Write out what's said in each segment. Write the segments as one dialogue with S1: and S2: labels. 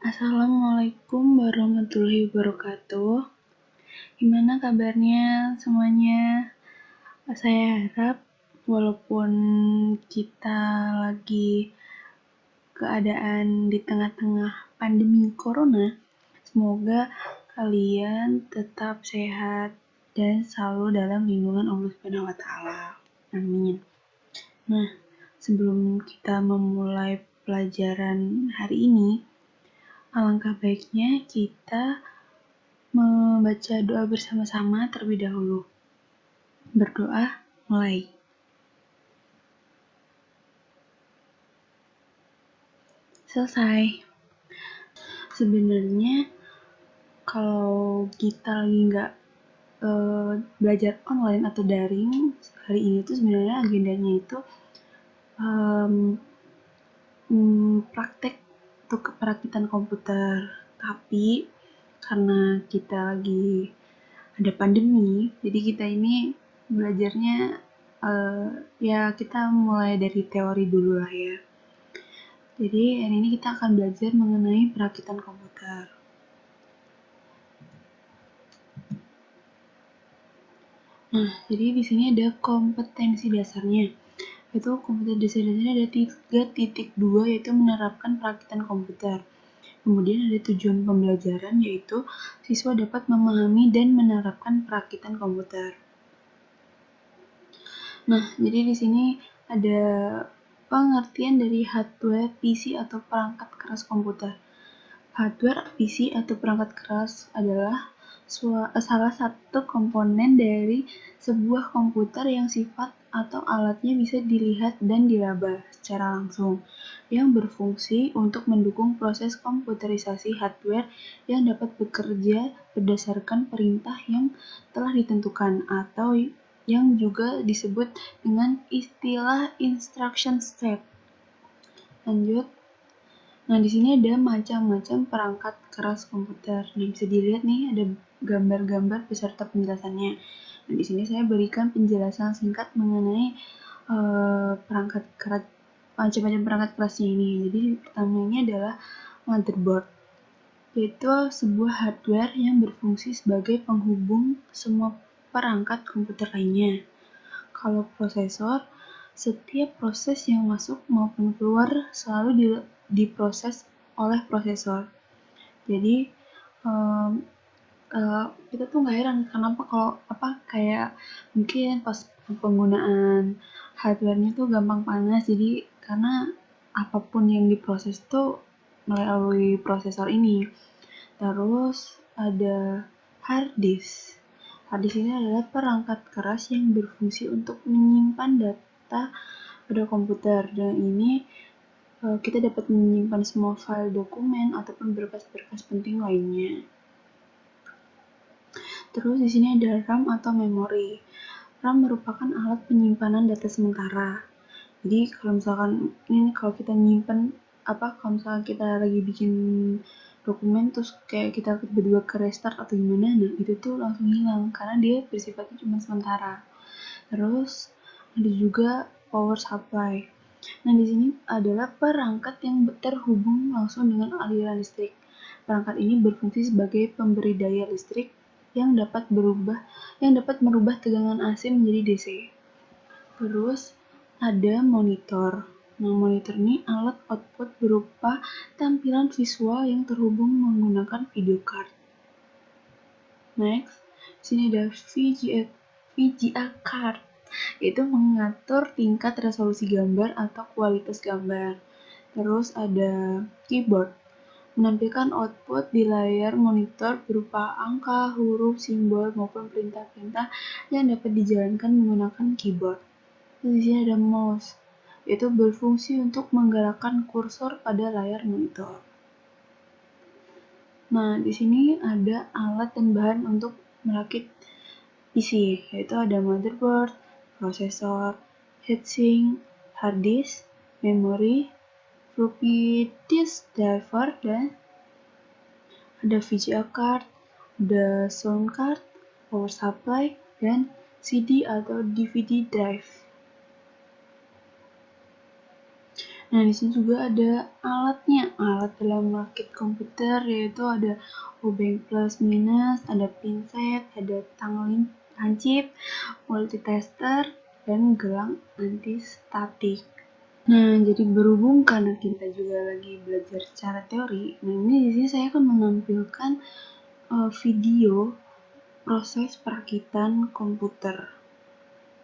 S1: Assalamualaikum warahmatullahi wabarakatuh. Gimana kabarnya semuanya? Saya harap walaupun kita lagi keadaan di tengah-tengah pandemi corona, semoga kalian tetap sehat dan selalu dalam lindungan Allah Subhanahu wa taala. Amin. Nah, sebelum kita memulai pelajaran hari ini, alangkah baiknya kita membaca doa bersama-sama terlebih dahulu. Berdoa, mulai. Selesai. Sebenarnya kalau kita lagi nggak belajar online atau daring, hari ini tuh sebenarnya agendanya itu praktek untuk perakitan komputer. Tapi karena kita lagi ada pandemi, jadi kita ini belajarnya ya kita mulai dari teori dulu lah ya. Jadi hari ini kita akan belajar mengenai perakitan komputer. Nah, jadi di sini ada kompetensi dasarnya. Itu kompetensi dasarnya ada 3.2, yaitu menerapkan perakitan komputer. Kemudian ada tujuan pembelajaran, yaitu siswa dapat memahami dan menerapkan perakitan komputer. Nah, jadi di sini ada pengertian dari hardware PC atau perangkat keras komputer. Hardware PC atau perangkat keras adalah salah satu komponen dari sebuah komputer yang sifat atau alatnya bisa dilihat dan diraba secara langsung, yang berfungsi untuk mendukung proses komputerisasi hardware yang dapat bekerja berdasarkan perintah yang telah ditentukan atau yang juga disebut dengan istilah instruction set. Lanjut. Nah, di sini ada macam-macam perangkat keras komputer. Nah, bisa dilihat nih ada gambar-gambar beserta penjelasannya. Nah, di sini saya berikan penjelasan singkat mengenai perangkat keras, macam-macam perangkat kerasnya ini. Jadi, pertamanya adalah motherboard, yaitu sebuah hardware yang berfungsi sebagai penghubung semua perangkat komputer lainnya. Kalau prosesor, setiap proses yang masuk maupun keluar selalu diproses oleh prosesor. Jadi kita tuh nggak heran kenapa kalau kayak mungkin pas penggunaan hardware-nya tuh gampang panas, jadi karena apapun yang diproses tuh melalui prosesor ini. Terus ada hard disk. Hard disk ini adalah perangkat keras yang berfungsi untuk menyimpan data pada komputer, dan ini kita dapat menyimpan semua file dokumen ataupun berkas-berkas penting lainnya. Terus di sini ada RAM atau memori. RAM merupakan alat penyimpanan data sementara. Jadi kalau misalkan ini kalau kita nyimpen kalau misalkan kita lagi bikin dokumen terus kayak kita berdua ke restart atau gimana, nah itu tuh langsung hilang karena dia bersifatnya cuma sementara. Terus ada juga power supply. Nah, di sini adalah perangkat yang terhubung langsung dengan aliran listrik. Perangkat ini berfungsi sebagai pemberi daya listrik yang dapat merubah tegangan AC menjadi DC. Terus ada monitor. Nah, monitor ini alat output berupa tampilan visual yang terhubung menggunakan video card. Next, sini ada VGA card, yaitu mengatur tingkat resolusi gambar atau kualitas gambar. Terus ada keyboard, menampilkan output di layar monitor berupa angka, huruf, simbol, maupun perintah-perintah yang dapat dijalankan menggunakan keyboard. Di sini ada mouse, yaitu berfungsi untuk menggerakkan kursor pada layar monitor. Nah, di sini ada alat dan bahan untuk merakit PC, yaitu ada motherboard, prosesor, heatsink, hard disk, memori, floppy disk driver, dan ada VGA card, ada sound card, power supply, dan CD atau DVD drive. Nah, di sini juga ada alatnya, alat dalam merakit komputer, yaitu ada obeng plus minus, ada pinset, ada tang lancip, multitester, dan gelang anti-statik. Nah, jadi berhubung karena kita juga lagi belajar secara teori, nah ini di sini saya akan menampilkan video proses perakitan komputer.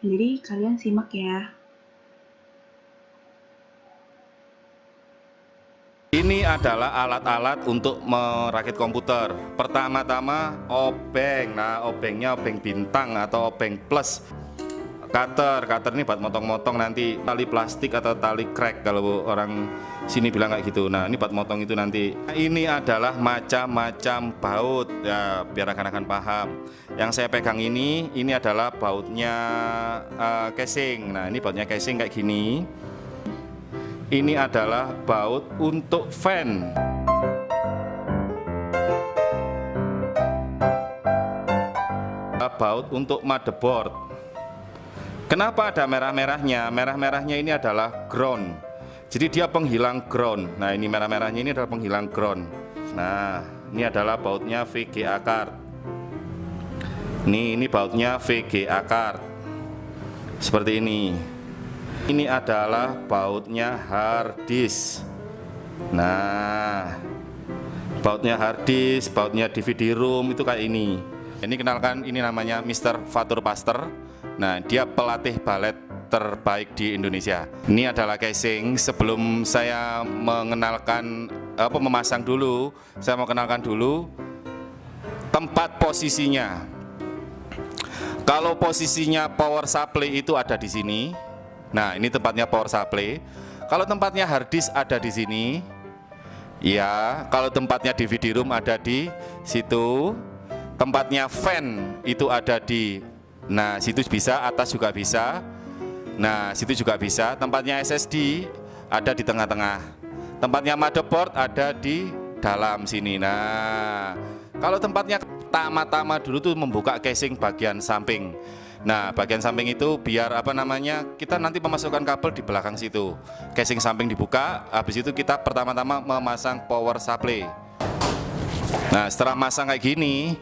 S1: Jadi kalian simak ya.
S2: Ini adalah alat-alat untuk merakit komputer. Pertama-tama obeng. Nah, obengnya obeng bintang atau obeng plus. Cutter ini buat motong-motong nanti tali plastik atau tali crack kalau orang sini bilang kayak gitu. Nah, ini buat motong itu nanti. Ini adalah macam-macam baut ya, biar akan paham. Yang saya pegang ini adalah bautnya casing. Nah, ini bautnya casing kayak gini. Ini adalah baut untuk fan. Baut untuk motherboard. Kenapa ada merah-merahnya? Merah-merahnya ini adalah ground. Jadi dia penghilang ground. Nah, ini merah-merahnya ini adalah penghilang ground. Nah, ini adalah bautnya VGA card. Ini bautnya VGA card. Seperti ini. Ini adalah bautnya hard disk. Nah, bautnya hard disk, bautnya DVD room itu kayak ini. Ini kenalkan, ini namanya Mr. Fatur Pastor. Nah, dia pelatih balet terbaik di Indonesia. Ini adalah casing. Sebelum saya memasang dulu, saya mau kenalkan dulu tempat posisinya. Kalau posisinya power supply itu ada di sini. Nah, ini tempatnya power supply. Kalau tempatnya hard disk ada di sini. Ya, kalau tempatnya DVD room ada di situ. Tempatnya fan itu ada di situ bisa, atas juga bisa. Nah, situ juga bisa. Tempatnya SSD ada di tengah-tengah. Tempatnya motherboard ada di dalam sini. Nah, kalau tempatnya pertama-tama dulu tuh membuka casing bagian samping. Nah, bagian samping itu biar kita nanti memasukkan kabel di belakang situ. Casing samping dibuka, habis itu kita pertama-tama memasang power supply. Nah, setelah masang kayak gini,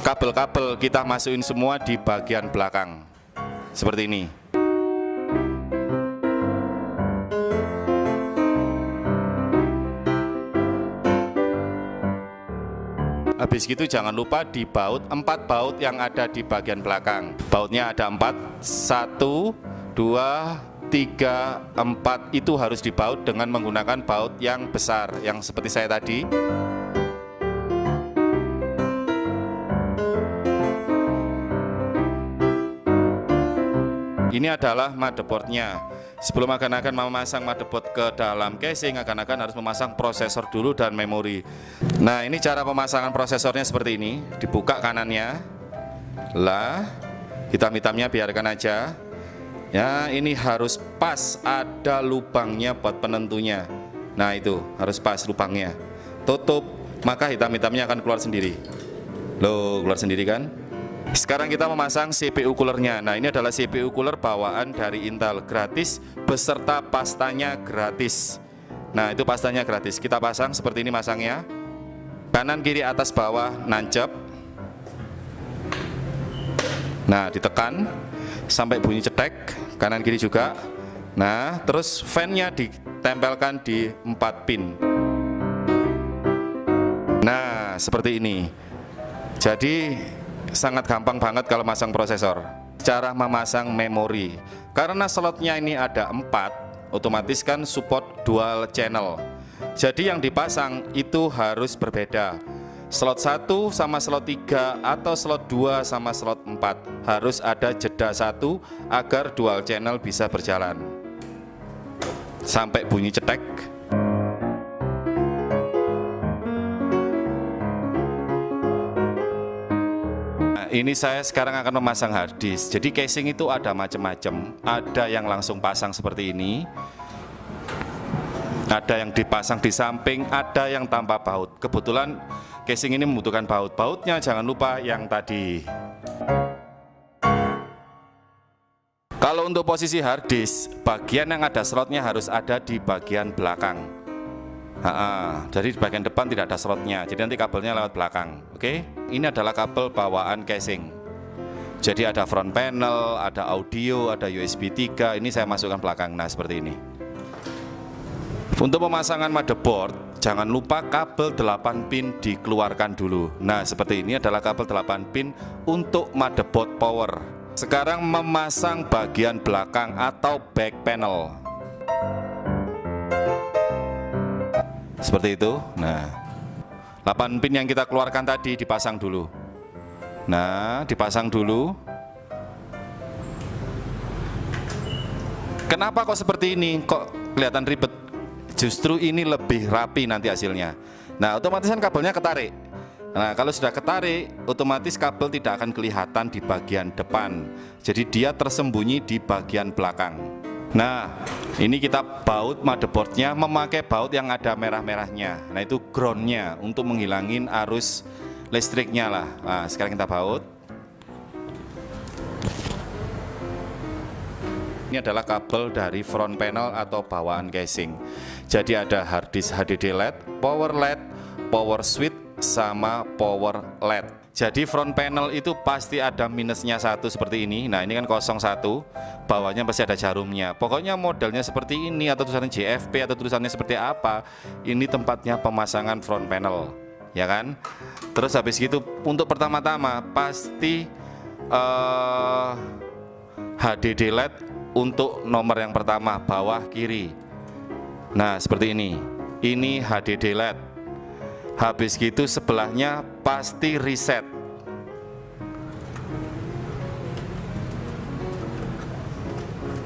S2: kabel-kabel kita masukin semua di bagian belakang. Seperti ini. Habis gitu jangan lupa di baut 4 baut yang ada di bagian belakang. Bautnya ada 4, 1, 2, 3, 4 itu harus dibaut dengan menggunakan baut yang besar, yang seperti saya tadi. Ini adalah motherboardnya. Sebelum akan memasang motherboard ke dalam casing, akan harus memasang prosesor dulu dan memori. Nah, ini cara pemasangan prosesornya seperti ini. Dibuka kanannya. Lah, hitam-hitamnya biarkan aja. Ya, ini harus pas, ada lubangnya buat penentunya. Nah, itu harus pas lubangnya. Tutup, maka hitam-hitamnya akan keluar sendiri. Loh, keluar sendiri kan? Sekarang kita memasang CPU coolernya. Nah, ini adalah CPU cooler bawaan dari Intel, gratis beserta pastanya gratis. Nah, itu pastanya gratis. Kita pasang seperti ini masangnya. Kanan kiri atas bawah nancep. Nah, ditekan sampai bunyi cetek, kanan kiri juga. Nah, terus fan-nya ditempelkan di 4 pin. Nah, seperti ini. Jadi sangat gampang banget kalau masang prosesor. Cara memasang memori, karena slotnya ini ada 4, otomatis kan support dual channel. Jadi yang dipasang itu harus berbeda. Slot 1 sama slot 3 atau slot 2 sama slot 4 harus ada jeda 1 agar dual channel bisa berjalan sampai bunyi cetek. Ini saya sekarang akan memasang hard disk. Jadi casing itu ada macam-macam. Ada yang langsung pasang seperti ini. Ada yang dipasang di samping, ada yang tanpa baut. Kebetulan casing ini membutuhkan baut. Bautnya jangan lupa yang tadi. Kalau untuk posisi hard disk, bagian yang ada slotnya harus ada di bagian belakang. Jadi di bagian depan tidak ada slotnya, jadi nanti kabelnya lewat belakang. Oke, ini adalah kabel bawaan casing. Jadi ada front panel, ada audio, ada USB 3. Ini saya masukkan belakang. Nah, seperti ini. Untuk pemasangan motherboard, jangan lupa kabel 8 pin dikeluarkan dulu. Nah, seperti ini adalah kabel 8 pin untuk motherboard power. Sekarang memasang bagian belakang atau back panel. Seperti itu. Nah, 8 pin yang kita keluarkan tadi dipasang dulu. Nah, dipasang dulu. Kenapa kok seperti ini? Kok kelihatan ribet? Justru ini lebih rapi nanti hasilnya. Nah, otomatis kan kabelnya ketarik. Nah, kalau sudah ketarik, otomatis kabel tidak akan kelihatan di bagian depan. Jadi dia tersembunyi di bagian belakang. Nah, ini kita baut motherboardnya memakai baut yang ada merah-merahnya. Nah, itu groundnya untuk menghilangin arus listriknya lah. Nah, sekarang kita baut. Ini adalah kabel dari front panel atau bawaan casing. Jadi ada hard disk HDD LED, power switch, sama power LED. Jadi front panel itu pasti ada minusnya 1 seperti ini. Nah, ini kan 01, bawahnya pasti ada jarumnya. Pokoknya modelnya seperti ini, atau tulisannya JFP, atau tulisannya seperti apa. Ini tempatnya pemasangan front panel, ya kan? Terus habis gitu, untuk pertama-tama pasti HDD LED untuk nomor yang pertama, bawah kiri. Nah, seperti ini. Ini HDD LED. Habis gitu sebelahnya pasti reset.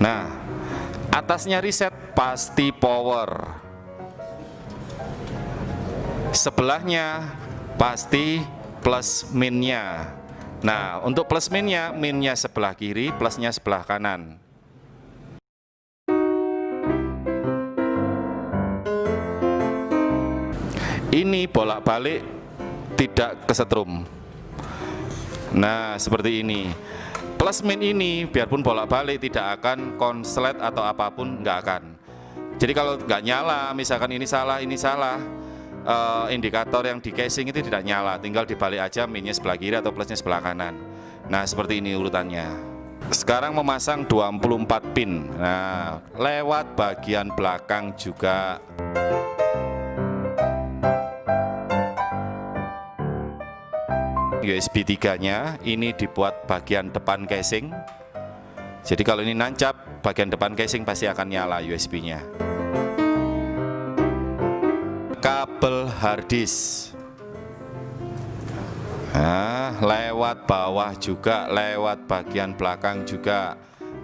S2: Nah, atasnya reset pasti power. Sebelahnya pasti plus minnya. Nah, untuk plus minnya sebelah kiri, plusnya sebelah kanan. Ini bolak-balik tidak kesetrum. Nah, seperti ini. Plus min ini biarpun bolak-balik tidak akan konslet atau apapun, nggak akan. Jadi kalau nggak nyala, misalkan ini salah, indikator yang di casing itu tidak nyala. Tinggal dibalik aja, minnya sebelah kiri atau plusnya sebelah kanan. Nah, seperti ini urutannya. Sekarang memasang 24 pin. Nah, lewat bagian belakang juga. USB 3-nya ini dibuat bagian depan casing. Jadi kalau ini nancap, bagian depan casing pasti akan nyala USB-nya. Kabel hard disk. Nah, lewat bawah juga, lewat bagian belakang juga.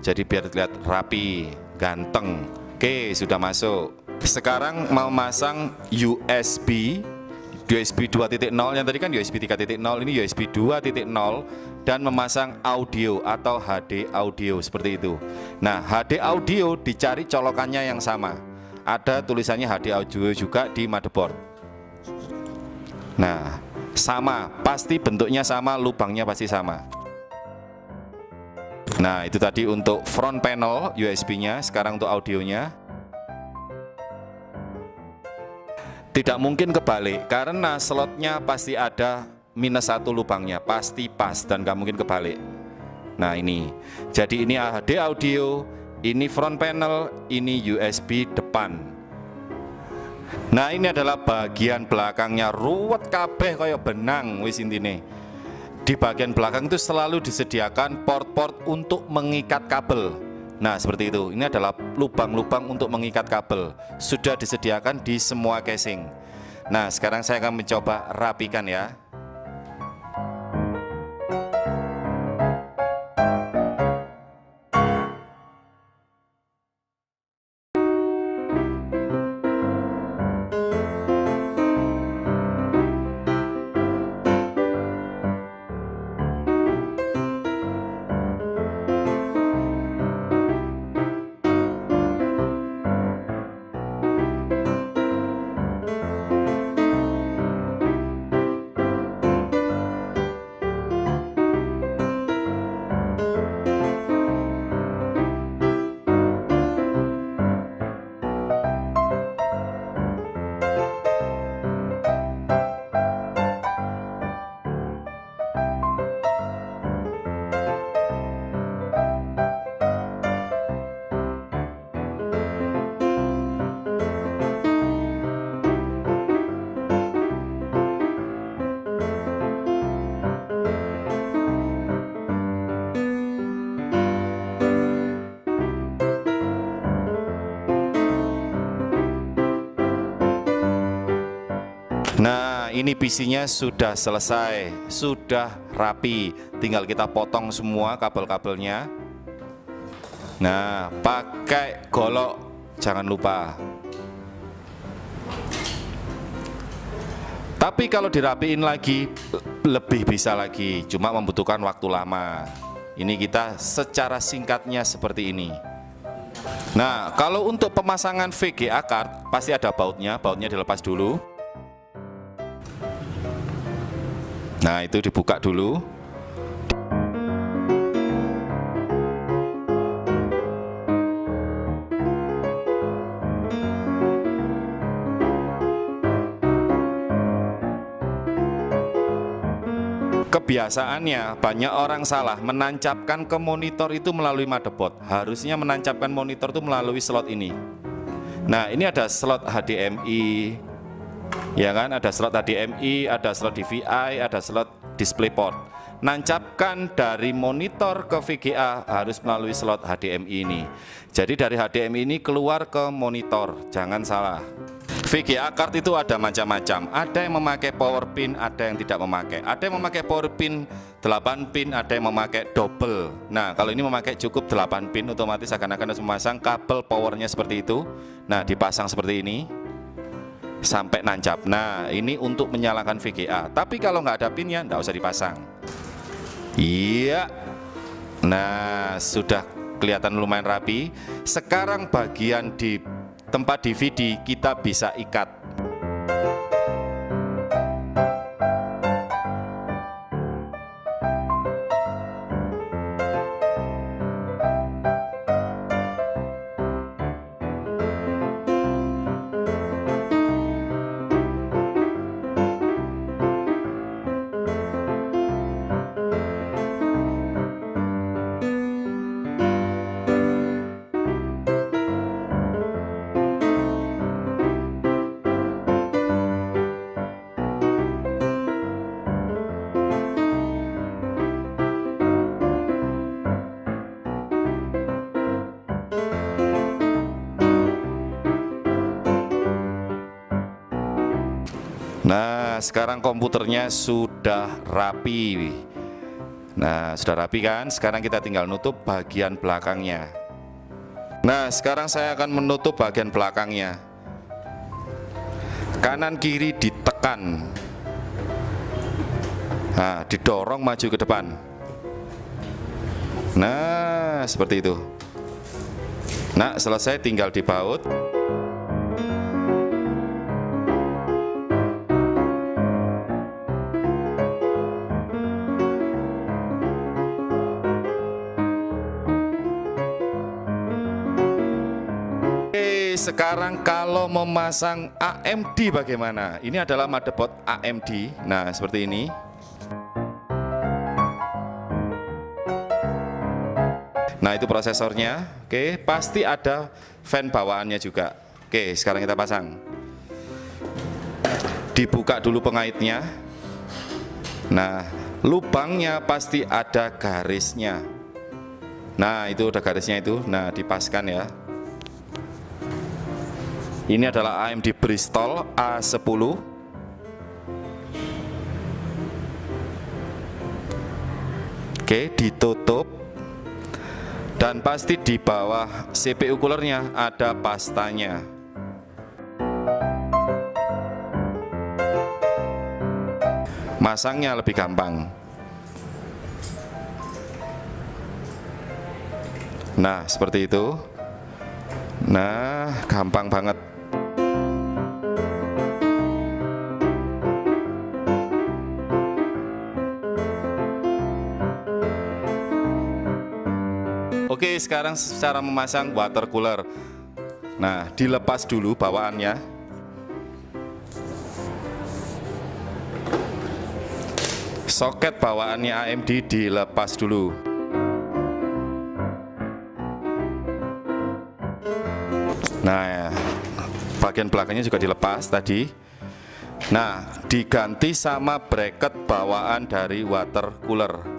S2: Jadi biar terlihat rapi, ganteng. Oke, sudah masuk. Sekarang mau masang USB 2.0, yang tadi kan USB 3.0, ini USB 2.0, dan memasang audio atau HD audio seperti itu. Nah, HD audio dicari colokannya yang sama. Ada tulisannya HD audio juga di motherboard. Nah, sama, pasti bentuknya sama, lubangnya pasti sama. Nah, itu tadi untuk front panel USB-nya, sekarang untuk audionya. Tidak mungkin kebalik, karena slotnya pasti ada -1 lubangnya, pasti pas dan nggak mungkin kebalik. Nah, ini, jadi ini HD audio, ini front panel, ini USB depan. Nah, ini adalah bagian belakangnya, ruwet kabeh kayak benang wis intine. Di bagian belakang itu selalu disediakan port-port untuk mengikat kabel. Nah, seperti itu. Ini adalah lubang-lubang untuk mengikat kabel. Sudah disediakan di semua casing. Nah, sekarang saya akan mencoba rapikan ya. Nah, ini PC-nya sudah selesai, sudah rapi. Tinggal kita potong semua kabel-kabelnya. Nah, pakai golok, jangan lupa. Tapi kalau dirapiin lagi, lebih bisa lagi, cuma membutuhkan waktu lama. Ini kita secara singkatnya seperti ini. Nah, kalau untuk pemasangan VGA card, pasti ada bautnya dilepas dulu. Nah, itu dibuka dulu. Kebiasaannya banyak orang salah menancapkan ke monitor itu melalui motherboard. Harusnya menancapkan monitor itu melalui slot ini. Nah, ini ada slot HDMI, ya kan? Ada slot HDMI, ada slot DVI, ada slot DisplayPort. Nancapkan dari monitor ke VGA harus melalui slot HDMI ini. Jadi dari HDMI ini keluar ke monitor, jangan salah. VGA card itu ada macam-macam. Ada yang memakai power pin, ada yang tidak memakai. Ada yang memakai power pin 8 pin, ada yang memakai double. Nah, kalau ini memakai cukup 8 pin, otomatis akan harus memasang kabel powernya seperti itu. Nah, dipasang seperti ini sampai nancap. Nah, ini untuk menyalakan VGA. Tapi kalau nggak ada pinnya, nggak usah dipasang. Iya. Nah, sudah kelihatan lumayan rapi. Sekarang bagian di tempat DVD kita bisa ikat. Nah, sekarang komputernya sudah rapi. Nah, sudah rapi kan? Sekarang kita tinggal nutup bagian belakangnya. Nah, sekarang saya akan menutup bagian belakangnya. Kanan kiri ditekan. Nah, didorong maju ke depan. Nah, seperti itu. Nah, selesai tinggal dibaut. Sekarang kalau memasang AMD bagaimana? Ini adalah motherboard AMD. Nah, seperti ini. Nah, itu prosesornya. Oke, pasti ada fan bawaannya juga. Oke, sekarang kita pasang. Dibuka dulu pengaitnya. Nah, lubangnya pasti ada garisnya. Nah, itu udah garisnya itu. Nah, dipaskan ya. Ini adalah AMD Bristol A10. Oke, ditutup. Dan pasti di bawah CPU coolernya ada pastanya. Masangnya lebih gampang. Nah, seperti itu. Nah, gampang banget. Oke, sekarang cara memasang water cooler. Nah, dilepas dulu bawaannya. Soket bawaannya AMD dilepas dulu. Nah, bagian belakangnya juga dilepas tadi. Nah, diganti sama bracket bawaan dari water cooler.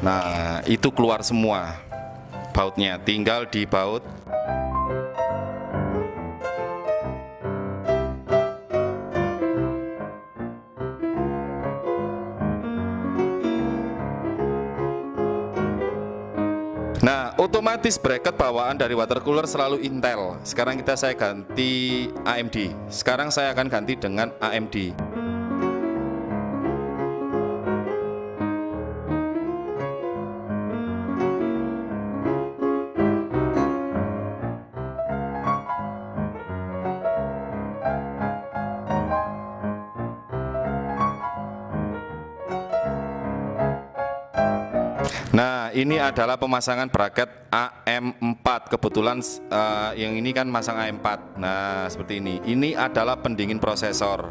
S2: Nah, itu keluar semua bautnya, tinggal dibaut. Nah, otomatis bracket bawaan dari water cooler selalu Intel. Sekarang saya ganti AMD. Sekarang saya akan ganti dengan AMD. Nah, ini adalah pemasangan bracket AM4. Kebetulan yang ini kan masang AM4. Nah, seperti ini. Ini adalah pendingin prosesor.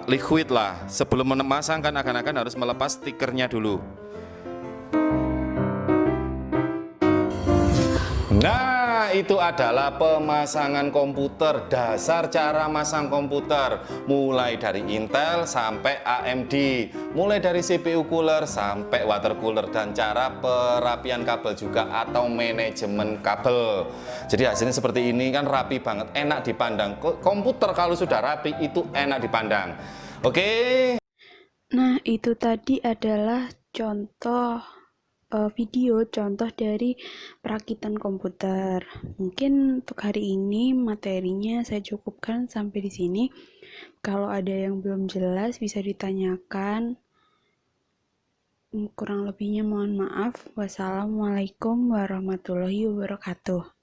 S2: Liquid lah. Sebelum memasang kan akan harus melepas stikernya dulu. Nah, itu adalah pemasangan komputer, dasar cara masang komputer, mulai dari Intel sampai AMD, mulai dari CPU cooler sampai water cooler, dan cara perapian kabel juga atau manajemen kabel. Jadi hasilnya seperti ini kan rapi banget, enak dipandang. Komputer kalau sudah rapi itu enak dipandang. Oke.
S1: Nah, itu tadi adalah contoh video contoh dari perakitan komputer. Mungkin untuk hari ini materinya saya cukupkan sampai di sini. Kalau ada yang belum jelas bisa ditanyakan. Kurang lebihnya mohon maaf. Wassalamualaikum warahmatullahi wabarakatuh.